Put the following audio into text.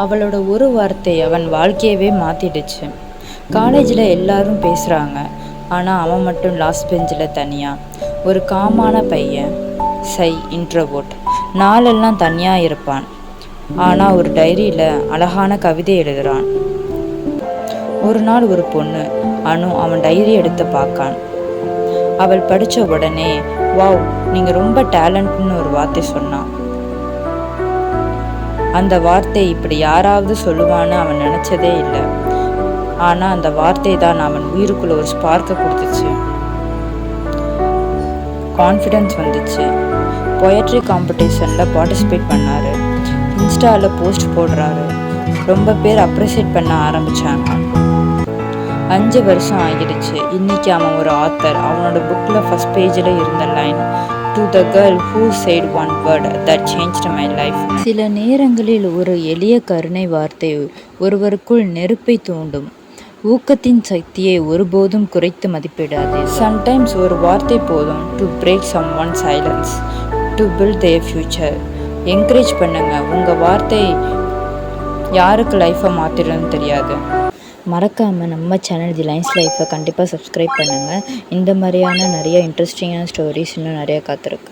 அவளோட ஒரு வார்த்தை அவன் வாழ்க்கையவே மாற்றிடுச்சு. காலேஜில் எல்லாரும் பேசுகிறாங்க, ஆனால் அவன் மட்டும் லாஸ்ட் பெஞ்சில் தனியாக. ஒரு காமான பையன், இன்ட்ரோவோட், நாளெல்லாம் தனியாக இருப்பான். ஆனால் ஒரு டைரியில் அழகான கவிதை எழுதுகிறான். ஒரு நாள் ஒரு பொண்ணு அனு அவன் டைரி எடுத்து பார்க்கான். அவள் படித்த உடனே, வாவ், நீங்கள் ரொம்ப டேலண்ட்னு ஒரு வார்த்தை சொன்னான். அந்த வார்த்தை இப்படி யாராவது சொல்லுவான்னு அவன் நினச்சதே இல்லை. ஆனால் அந்த வார்த்தை தான் அவன் உயிருக்குள்ள ஒரு ஸ்பார்க்கை கொடுத்துச்சு. கான்ஃபிடென்ஸ் வந்துச்சு. பொயட்ரி காம்படிஷனில் பார்ட்டிசிபேட் பண்ணார். இன்ஸ்டாவில் போஸ்ட் போடுறாரு. ரொம்ப பேர் அப்ரிஷியேட் பண்ண ஆரம்பித்தாங்க. 5 வருஷம் ஆகிடுச்சு. இன்றைக்கி அவன் ஒரு ஆத்தர். அவனோட புக்கில் ஃபஸ்ட் பேஜில் இருந்த line, to the girl who said one word that changed my life. சில நேரங்களில் ஒரு எளிய கருணை வார்த்தை ஒருவருக்குள் நெருப்பை தூண்டும். ஊக்கத்தின் சக்தியை ஒருபோதும் குறைத்து மதிப்பிடாது. சம்டைம்ஸ் ஒரு வார்த்தை போதும் to break someone's silence to build their future. Encourage பண்ணுங்க. உங்கள் வார்த்தை யாருக்கு லைஃப்பை மாற்றிடுன்னு தெரியாது. மறக்காமல் நம்ம சேனல் தி லைன்ஸ் லைஃப்பை கண்டிப்பாக சப்ஸ்கிரைப் பண்ணுங்கள். இந்த மாதிரியான நிறைய இன்ட்ரெஸ்டிங்கான ஸ்டோரிஸ் இன்னும் நிறையா காத்திருக்கு.